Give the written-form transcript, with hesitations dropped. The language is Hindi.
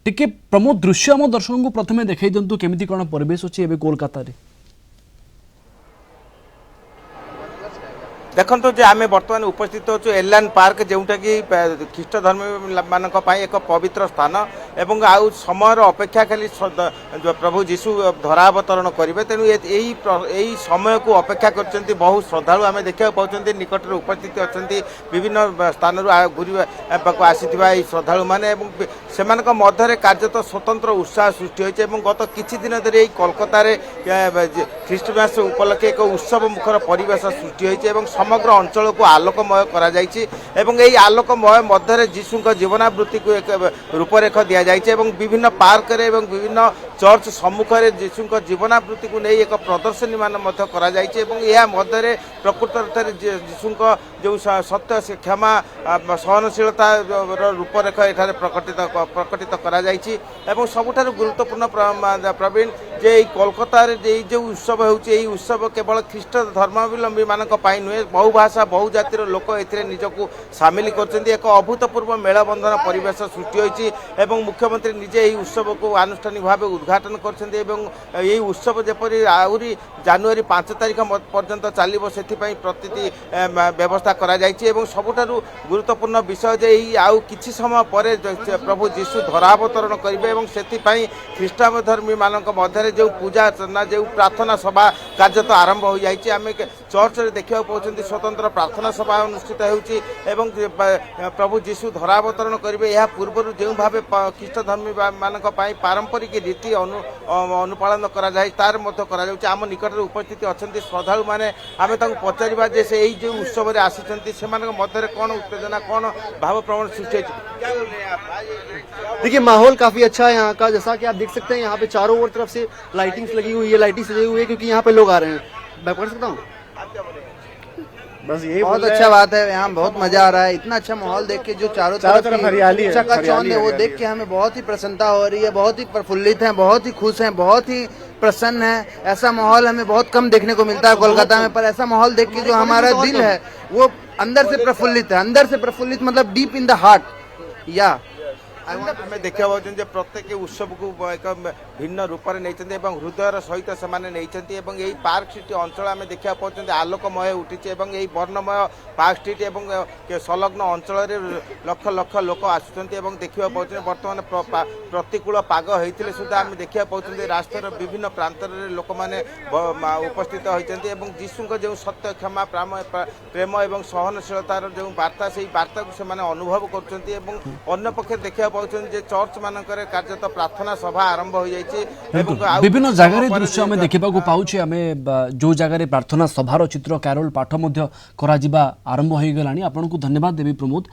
टिके प्रमोद दृश्य आम दर्शक को प्रथम देखा दिंतु केमी कौन परिवेश अच्छे ए कोलकाता रे देखो जे आम बर्तमान उपस्थित होचु एलान पार्क जोटा कि ख्रीष्ट धर्मी मान एक पवित्र स्थान एवं आउ समय अपेक्षा खाली प्रभु जीशु धरावतरण करेंगे तेणु यही समय को अपेक्षा कर बहु श्रद्धालु आम देखा पाँच निकट में उपस्थित अच्छा विभिन्न स्थान घूरवा आसी श्रद्धालु मैंने से मध्य कार्यत स्वतंत्र उत्साह सृष्टि होती है गत किछि दिन धरी कोलकाता ख्रीष्टमास उपलक्षे एक उत्सव मुखर परिवेश सृष्टि होती समग्र अंचल को आलोकमय करा जायछि एवं एई आलोकमय मध्य जीशु जीवनावृत्ति को एक रूपरेख दि जायछि विभिन्न पार्क रे एवं विभिन्न चर्च सम्मुख में जीशु जीवनावृत्ति को नहीं एक प्रदर्शनी मान करा जायछि यह मध्य प्रकृत अर्थ जीशु जो सत्य से क्षमा सहनशीलता रूपरेख एठारे प्रकटित करा जायछि सबुठारु गुरुत्वपूर्ण प्रवीण जे कोलकाता जो उत्सव होउछि उत्सव केवल ख्रीष्ट धर्मावलंबी मान नुहे बहु भाषा बहु जातिर लोक ए निजक सामिल कर एक अभूतपूर्व मेलबंधन परिवेश सृष्टि होती मुख्यमंत्री निजे यही उत्सव को आनुष्ठानिक भाव उद्घाटन कर उत्सव जपरी आहरी जनवरी 5 तारिख पर्यंत चलो से प्रति व्यवस्था करा सबुठारु गुरुत्वपूर्ण विषय जे आउ किछि समय पर प्रभु जीशु धरावतरण करेंगे से ख्रीष्टाधर्मी मान मध्य जो पूजा अर्चना जो प्रार्थना सभा कार्य तो आरंभ हो जाए आम चर्च देखा पाँच स्वतंत्र प्रार्थना सभा अनुष्ठित होती प्रभु जीशु धरावतरण करेंगे यह पूर्व जो भाव ख्रीष्ट धर्मी मान पारंपरिक रीति अनुपालन करा आम निकट में उपस्थित अच्छा श्रद्धालु मैंने आम पचारा जे से जो उत्सव में आसी से मध्य कौन उत्तेजना कौन भाव प्रवण सृष्टि देखिए माहौल काफी अच्छा है यहाँ का, जैसा कि आप देख सकते हैं यहाँ पे चारों ओर तरफ से लाइटिंग्स लगी हुई है, लाइटिंग सजी हुई है क्योंकि यहाँ पे लोग आ रहे हैं। मैं पढ़ सकता हूँ? बस यही बहुत अच्छा बात है, यहाँ बहुत मजा आ रहा है। इतना अच्छा माहौल देख के जो चारों तरफ हरियाली है, चकाचौंध है, वो देख के हमें बहुत ही प्रसन्नता हो रही है, बहुत ही प्रफुल्लित हैं, बहुत ही खुश हैं, बहुत ही प्रसन्न है। ऐसा माहौल हमें बहुत कम देखने को मिलता है कोलकाता में, पर ऐसा माहौल देख के जो हमारा दिल है वो अंदर से प्रफुल्लित है। अंदर से प्रफुल्लित मतलब डीप इन द हार्ट। या आम देखा पाँच प्रत्येक उत्सव को एक भिन्न रूप में नहीं हृदयर सहित से यही पार्क सिटी अंचल आम देखा पाँच आलोकमय उठी यही वर्णमय पार्क सिटी संलग्न अंचल लक्ष लक्ष लोक आसुँच देखा पाँच बर्तमान प्रतिकूल पाग होते सुधा आम देखा पाँच राष्ट्र विभिन्न प्रांत लोक मैंने उपस्थित होती जीशु जो सत्य क्षमा प्रेम और सहनशीलतार जो वार्ता से वार्ता को अनुभव कर पक्ष देखा चर्च मानक कार्यत प्रार्थना सभा आरंभ हो जाए विभिन्न जगह दृश्य आम देखा पाऊे आम जो जगह प्रार्थना सभार चित्र कैरोल पाठ करा आरंभ हो गलानी। आपको धन्यवाद देवी प्रमोद।